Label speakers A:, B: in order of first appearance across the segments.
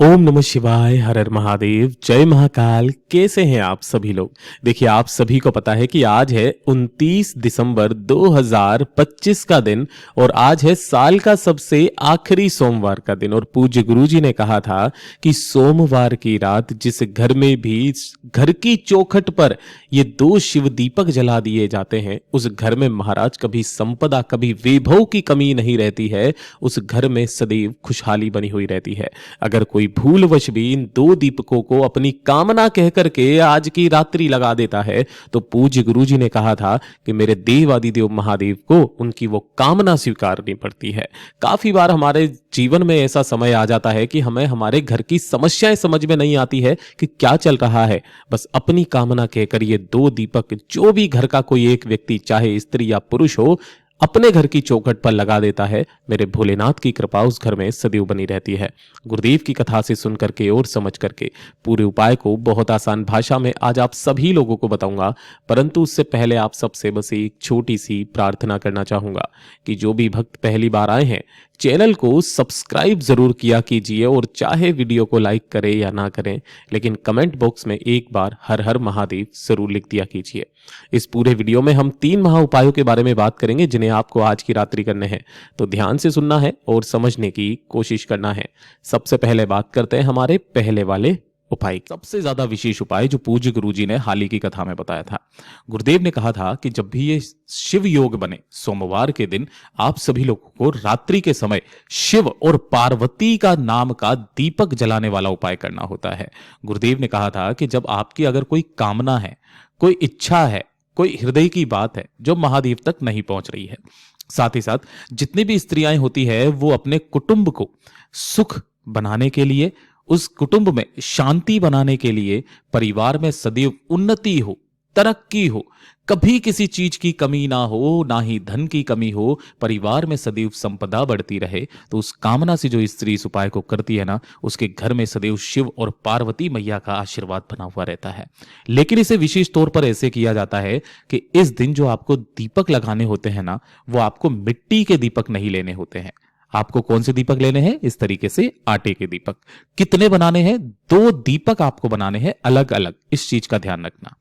A: ओम नमः शिवाय, हर हर महादेव, जय महाकाल। कैसे हैं आप सभी लोग? देखिए, आप सभी को पता है कि आज है 29 दिसंबर 2025 का दिन और आज है साल का सबसे आखिरी सोमवार का दिन। और पूज्य गुरुजी ने कहा था कि सोमवार की रात जिस घर में भी घर की चौखट पर ये 2 शिव दीपक जला दिए जाते हैं, उस घर में महाराज कभी संपदा, कभी वैभव की कमी नहीं रहती है। उस घर में सदैव खुशहाली बनी हुई रहती है। अगर कोई भूलवश भी इन 2 दीपकों को अपनी कामना कह करके आज की रात्रि लगा देता है, तो पूज्य गुरुजी ने कहा था कि मेरे देवादिदेव महादेव को उनकी वो कामना स्वीकारनी पड़ती है। काफी बार हमारे जीवन में ऐसा समय आ जाता है कि हमें हमारे घर की समस्याएं समझ में नहीं आती है कि क्या चल रहा है। बस अपनी कामना कहकर ये 2 दीपक जो भी घर का कोई एक व्यक्ति, चाहे स्त्री या पुरुष हो, अपने घर की चौखट पर लगा देता है। मेरे भोलेनाथ की कृपा उस घर में सदैव बनी रहती है। गुरुदेव की कथा से सुन करके और समझ करके पूरे उपाय को बहुत आसान भाषा में आज आप सभी लोगों को बताऊंगा, परंतु उससे पहले आप सबसे बस एक छोटी सी प्रार्थना करना चाहूंगा कि जो भी भक्त पहली बार आए हैं, चैनल को सब्सक्राइब जरूर किया कीजिए और चाहे वीडियो को लाइक करें या ना करें, लेकिन कमेंट बॉक्स में एक बार हर हर महादेव जरूर लिख दिया कीजिए। इस पूरे वीडियो में हम 3 महा उपायों के बारे में बात करेंगे जिन्हें आपको आज की रात्रि करने हैं, तो ध्यान से सुनना है और समझने की कोशिश करना है। सबसे पहले बात करते हैं हमारे पहले वाले उपाय। सबसे ज्यादा विशेष उपाय जो पूज्य गुरुजी ने हाल ही की कथा में बताया था। गुरुदेव ने कहा था कि जब भी ये शिव योग बने सोमवार के दिन, आप सभी लोगों को रात्रि के समय शिव और पार्वती का नाम का दीपक जलाने वाला उपाय करना होता है। गुरुदेव ने कहा था कि जब आपकी अगर कोई कामना है, कोई इच्छा है, कोई हृदय की बात है जो महादेव तक नहीं पहुंच रही है, साथ ही साथ जितनी भी स्त्रियां होती है वो अपने कुटुंब को सुख बनाने के लिए, उस कुटुंब में शांति बनाने के लिए, परिवार में सदैव उन्नति हो, तरक्की हो, कभी किसी चीज की कमी ना हो, ना ही धन की कमी हो, परिवार में सदैव संपदा बढ़ती रहे, तो उस कामना से जो स्त्री इस उपाय को करती है ना, उसके घर में सदैव शिव और पार्वती मैया का आशीर्वाद बना हुआ रहता है। लेकिन इसे विशेष तौर पर ऐसे किया जाता है कि इस दिन जो आपको दीपक लगाने होते हैं ना, वो आपको मिट्टी के दीपक नहीं लेने होते हैं। आपको कौन से दीपक लेने हैं? इस तरीके से आटे के दीपक। कितने बनाने हैं? 2 दीपक आपको बनाने हैं अलग अलग। इस चीज का ध्यान रखना,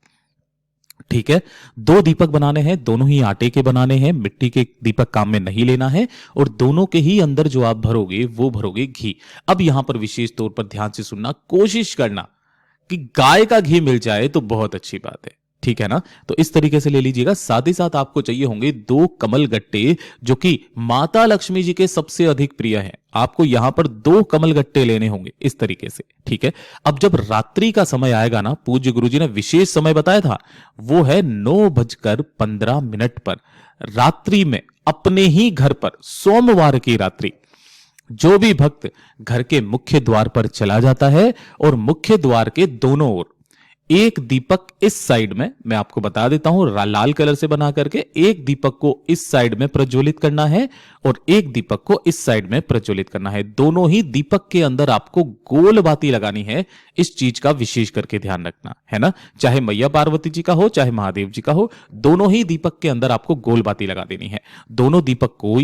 A: ठीक है। 2 दीपक बनाने हैं, दोनों ही आटे के बनाने हैं, मिट्टी के दीपक काम में नहीं लेना है। और दोनों के ही अंदर जो आप भरोगे वो भरोगे घी। अब यहां पर विशेष तौर पर ध्यान से सुनना, कोशिश करना कि गाय का घी मिल जाए तो बहुत अच्छी बात है, ठीक है ना। तो इस तरीके से ले लीजिएगा। साथ ही साथ आपको चाहिए होंगे 2 कमल गट्टे, जो कि माता लक्ष्मी जी के सबसे अधिक प्रिय हैं। आपको यहां पर 2 कमल गट्टे लेने होंगे इस तरीके से, ठीक है। अब जब रात्रि का समय आएगा ना, पूज्य गुरुजी ने विशेष समय बताया था, वो है 9:15 पर रात्रि में अपने ही घर पर, सोमवार की रात्रि, जो भी भक्त घर के मुख्य द्वार पर चला जाता है और मुख्य द्वार के दोनों ओर एक दीपक इस साइड में, मैं आपको बता देता हूं, लाल कलर से बना करके एक दीपक को इस साइड में प्रज्वलित करना है और एक दीपक को इस साइड में प्रज्वलित करना है। दोनों ही दीपक के अंदर आपको गोल बाती लगानी है। इस चीज का विशेष करके ध्यान रखना है ना। चाहे मैया पार्वती जी का हो, चाहे महादेव जी का हो, दोनों ही दीपक के अंदर आपको गोल बाती लगा देनी है। दोनों दीपक को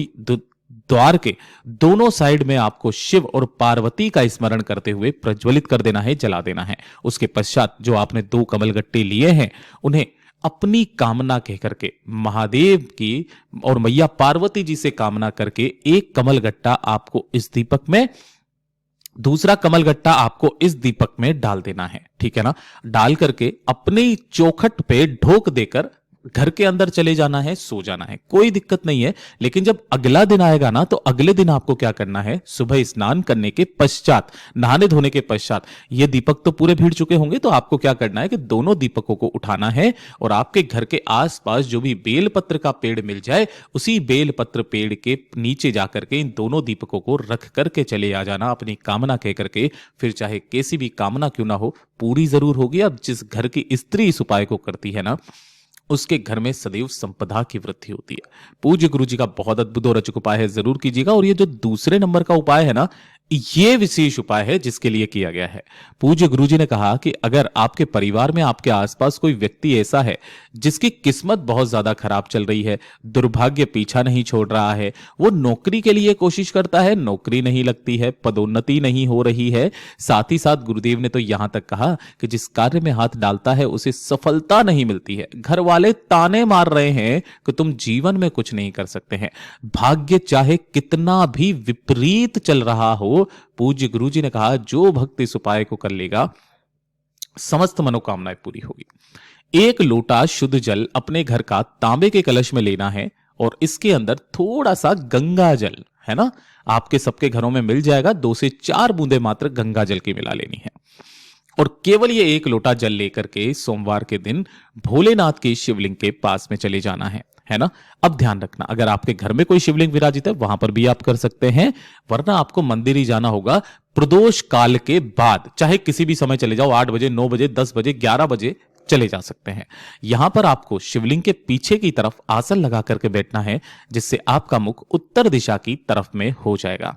A: द्वार के दोनों साइड में आपको शिव और पार्वती का स्मरण करते हुए प्रज्वलित कर देना है, जला देना है। उसके पश्चात जो आपने 2 कमल गट्टे लिए हैं, उन्हें अपनी कामना कह करके महादेव की और मैया पार्वती जी से कामना करके एक कमल गट्टा आपको इस दीपक में, दूसरा कमल गट्टा आपको इस दीपक में डाल देना है, ठीक है ना। डाल करके अपनी चौखट पे ढोक देकर घर के अंदर चले जाना है, सो जाना है, कोई दिक्कत नहीं है। लेकिन जब अगला दिन आएगा ना, तो अगले दिन आपको क्या करना है? सुबह स्नान करने के पश्चात, नहाने धोने के पश्चात, ये दीपक तो पूरे भीड़ चुके होंगे, तो आपको क्या करना है कि दोनों दीपकों को उठाना है और आपके घर के आसपास जो भी बेलपत्र का पेड़ मिल जाए, उसी बेलपत्र पेड़ के नीचे जाकर के इन दोनों दीपकों को रख करके चले आ जाना, अपनी कामना कह करके। फिर चाहे कैसी भी कामना क्यों ना हो, पूरी जरूर होगी। अब जिस घर की स्त्री इस उपाय को करती है ना, उसके घर में सदैव संपदा की वृद्धि होती है। पूज्य गुरु जी का बहुत अद्भुत और अचूक उपाय है, जरूर कीजिएगा। और ये जो दूसरे नंबर का उपाय है ना,
B: ये विशेष उपाय है जिसके लिए किया गया है। पूज्य गुरुजी ने कहा कि अगर आपके परिवार में आपके आसपास कोई व्यक्ति ऐसा है जिसकी किस्मत बहुत ज्यादा खराब चल रही है, दुर्भाग्य पीछा नहीं छोड़ रहा है, वो नौकरी के लिए कोशिश करता है, नौकरी नहीं लगती है, पदोन्नति नहीं हो रही है, साथ ही साथ गुरुदेव ने तो यहां तक कहा कि जिस कार्य में हाथ डालता है उसे सफलता नहीं मिलती है, घर वाले ताने मार रहे हैं कि तुम जीवन में कुछ नहीं कर सकते हैं, भाग्य चाहे कितना भी विपरीत चल रहा हो, पूज्य गुरुजी ने कहा जो भक्त इस उपाय को कर लेगा समस्त मनोकामनाएं पूरी होगी। एक लोटा शुद्ध जल अपने घर का तांबे के कलश में लेना है और इसके अंदर थोड़ा सा गंगा जल, है ना, आपके सबके घरों में मिल जाएगा, 2 से 4 बूंदे मात्र गंगा जल की मिला लेनी है और केवल ये एक लोटा जल लेकर के सोमवार के दिन भोलेनाथ के शिवलिंग के पास में चले जाना है ना। अब ध्यान रखना, अगर आपके घर में कोई शिवलिंग विराजित है वहां पर भी आप कर सकते हैं, वरना आपको मंदिर ही जाना होगा प्रदोष काल के बाद, चाहे किसी भी समय चले जाओ, 8 बजे, 9 बजे, 10 बजे, 11 बजे चले जा सकते हैं। यहां पर आपको शिवलिंग के पीछे की तरफ आसन लगा करके बैठना है, जिससे आपका मुख उत्तर दिशा की तरफ में हो जाएगा।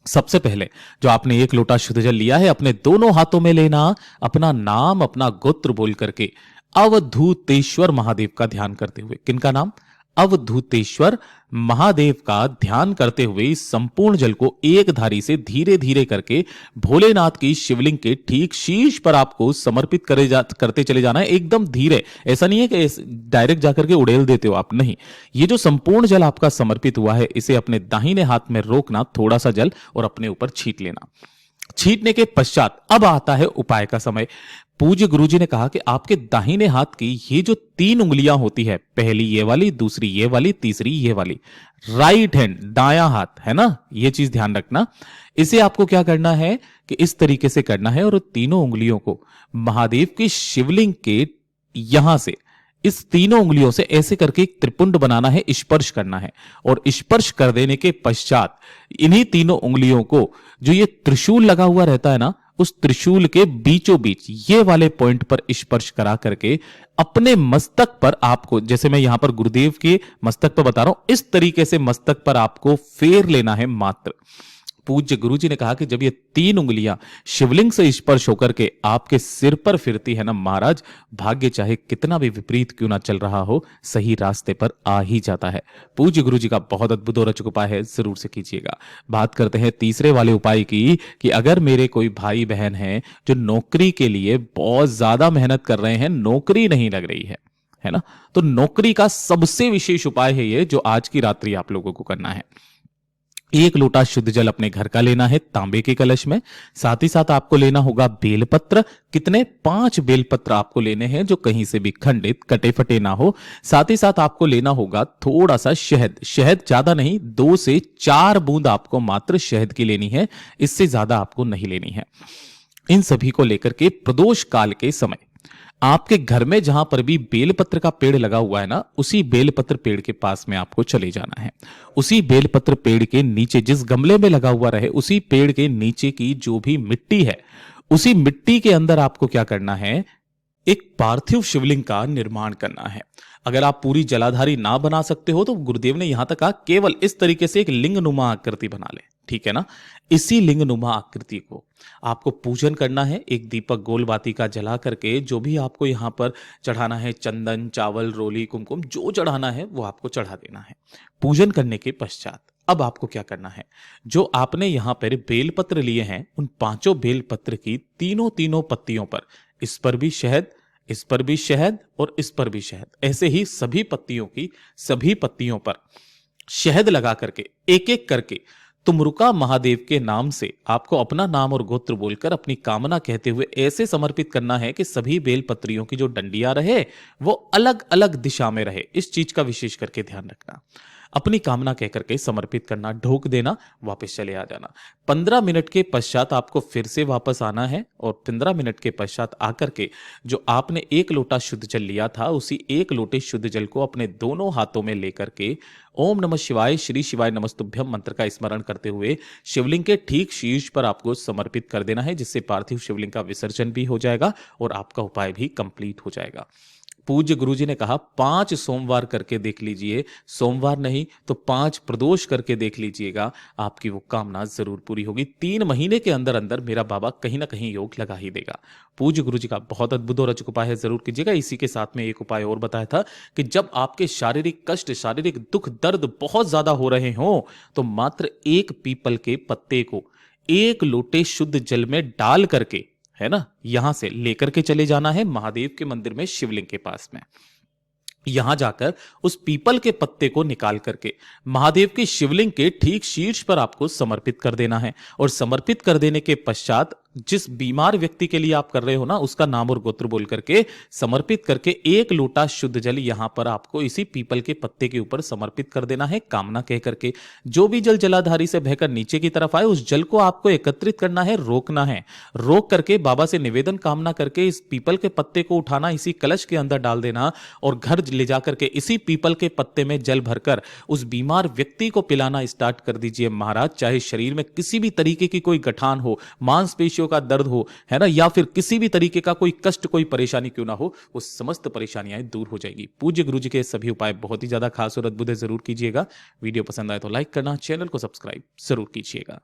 B: सबसे पहले जो आपने एक लोटा शुद्ध जल लिया है अपने दोनों हाथों में लेना, अपना नाम अपना गोत्र बोल करके अवधूतेश्वर महादेव का ध्यान करते हुए, किनका नाम? अवधूतेश्वर महादेव का ध्यान करते हुए इस संपूर्ण जल को एक धारी से धीरे धीरे करके भोलेनाथ की शिवलिंग के ठीक शीर्ष पर आपको समर्पित करते चले जाना है, एकदम धीरे। ऐसा नहीं है कि डायरेक्ट जाकर के उड़ेल देते हो आप, नहीं। ये जो संपूर्ण जल आपका समर्पित हुआ है इसे अपने दाहिने हाथ में रोकना, थोड़ा सा जल, और अपने ऊपर छींट लेना। छींटने के पश्चात अब आता है उपाय का समय। पूज्य गुरुजी ने कहा कि आपके दाहिने हाथ की ये जो 3 उंगलियां होती है, पहली ये वाली, दूसरी ये वाली, तीसरी ये वाली, राइट हैंड, दायां हाथ, है ना, ये चीज ध्यान रखना। इसे आपको क्या करना है कि इस तरीके से करना है और तीनों उंगलियों को महादेव की शिवलिंग के यहां से, इस तीनों उंगलियों से ऐसे करके एक त्रिपुंड बनाना है, स्पर्श करना है और स्पर्श कर देने के पश्चात इन्हीं तीनों उंगलियों को, जो ये त्रिशूल लगा हुआ रहता है ना, उस त्रिशूल के बीचों बीच ये वाले पॉइंट पर स्पर्श करा करके अपने मस्तक पर आपको, जैसे मैं यहां पर गुरुदेव के मस्तक पर बता रहा हूं, इस तरीके से मस्तक पर आपको फेर लेना है मात्र। पूज्य गुरुजी ने कहा कि जब ये 3 उंगलियां शिवलिंग से स्पर्श होकर के आपके सिर पर फिरती है ना महाराज, भाग्य चाहे कितना भी विपरीत क्यों ना चल रहा हो, सही रास्ते पर आ ही जाता है। पूज्य गुरुजी का बहुत अद्भुत और रोचक उपाय है, जरूर से कीजिएगा। बात करते हैं तीसरे वाले उपाय की, कि अगर मेरे कोई भाई बहन हैं जो नौकरी के लिए बहुत ज्यादा मेहनत कर रहे हैं, नौकरी नहीं लग रही है ना, तो नौकरी का सबसे विशेष उपाय है ये जो आज की रात्रि आप लोगों को करना है। एक लोटा शुद्ध जल अपने घर का लेना है तांबे के कलश में, साथ ही साथ आपको लेना होगा बेलपत्र। कितने? 5 बेलपत्र आपको लेने हैं जो कहीं से भी खंडित कटे फटे ना हो। साथ ही साथ आपको लेना होगा थोड़ा सा शहद, शहद ज्यादा नहीं, 2 से 4 बूंद आपको मात्र शहद की लेनी है, इससे ज्यादा आपको नहीं लेनी है। इन सभी को लेकर के प्रदोष काल के समय आपके घर में जहां पर भी बेलपत्र का पेड़ लगा हुआ है ना, उसी बेलपत्र पेड़ के पास में आपको चले जाना है। उसी बेलपत्र पेड़ के नीचे, जिस गमले में लगा हुआ रहे, उसी पेड़ के नीचे की जो भी मिट्टी है, उसी मिट्टी के अंदर आपको क्या करना है, एक पार्थिव शिवलिंग का निर्माण करना है। अगर आप पूरी जलाधारी ना बना सकते हो तो गुरुदेव ने यहां तक कहा केवल इस तरीके से एक लिंगनुमा आकृति बना ले, ठीक है ना। इसी लिंगनुमा आकृति को आपको पूजन करना है, एक दीपक गोल बाती का जला करके, जो भी आपको यहां पर चढ़ाना है, चंदन, चावल, रोली, कुमकुम, जो चढ़ाना है वो आपको चढ़ा देना है। पूजन करने के पश्चात अब आपको क्या करना है, जो आपने यहां पर बेलपत्र लिए हैं, उन 5 बेलपत्र की तीनों पत्तियों पर, इस पर भी शहद, इस पर भी शहद और इस पर भी शहद, ऐसे ही सभी पत्तियों पर शहद लगा करके एक एक करके तुमरुका महादेव के नाम से आपको अपना नाम और गोत्र बोलकर अपनी कामना कहते हुए ऐसे समर्पित करना है कि सभी बेलपत्रियों की जो डंडियां रहे वो अलग अलग दिशा में रहे। इस चीज का विशेष करके ध्यान रखना। अपनी कामना कहकर के समर्पित करना, ढोक देना, वापस चले आ जाना। 15 मिनट के पश्चात आपको फिर से वापस आना है और 15 मिनट के पश्चात आकर के जो आपने एक लोटा शुद्ध जल लिया था, उसी एक लोटे शुद्ध जल को अपने दोनों हाथों में लेकर के ओम नमः शिवाय, श्री शिवाय नमस्तुभ्यम मंत्र का स्मरण करते हुए शिवलिंग के ठीक शीर्ष पर आपको समर्पित कर देना है, जिससे पार्थिव शिवलिंग का विसर्जन भी हो जाएगा और आपका उपाय भी कंप्लीट हो जाएगा। पूज्य गुरुजी ने कहा 5 सोमवार करके देख लीजिए, सोमवार नहीं तो 5 प्रदोष करके देख लीजिएगा, आपकी वो कामना जरूर पूरी होगी। 3 महीने के अंदर अंदर मेरा बाबा कहीं ना कहीं योग लगा ही देगा। पूज्य गुरुजी का बहुत अद्भुत और अचूक उपाय है, जरूर कीजिएगा। इसी के साथ में एक उपाय और बताया था कि जब आपके शारीरिक कष्ट, शारीरिक दुख दर्द बहुत ज्यादा हो रहे हो तो मात्र एक पीपल के पत्ते को 1 लोटे शुद्ध जल में डाल करके, है ना, यहां से लेकर के चले जाना है महादेव के मंदिर में, शिवलिंग के पास में। यहां जाकर उस पीपल के पत्ते को निकाल करके महादेव के शिवलिंग के ठीक शीर्ष पर आपको समर्पित कर देना है। और समर्पित कर देने के पश्चात जिस बीमार व्यक्ति के लिए आप कर रहे हो ना, उसका नाम और गोत्र बोल करके समर्पित करके 1 लोटा शुद्ध जल यहां पर आपको इसी पीपल के पत्ते के ऊपर समर्पित कर देना है, कामना कह करके। जो भी जल जलाधारी से बहकर नीचे की तरफ आए, उस जल को आपको एकत्रित करना है, रोकना है। रोक करके बाबा से निवेदन कामना करके इस पीपल के पत्ते को उठाना, इसी कलश के अंदर डाल देना और घर ले जाकर के इसी पीपल के पत्ते में जल भरकर उस बीमार व्यक्ति को पिलाना स्टार्ट कर दीजिए महाराज। चाहे शरीर में किसी भी तरीके की कोई गठान हो, मांसपेशियों का दर्द हो, है ना, या फिर किसी भी तरीके का कोई कष्ट, कोई परेशानी क्यों ना हो, वो समस्त परेशानियां दूर हो जाएगी। पूज्य गुरुजी के सभी उपाय बहुत ही ज्यादा खास और अद्भुत है, जरूर कीजिएगा। वीडियो पसंद आए तो लाइक करना, चैनल को सब्सक्राइब जरूर कीजिएगा।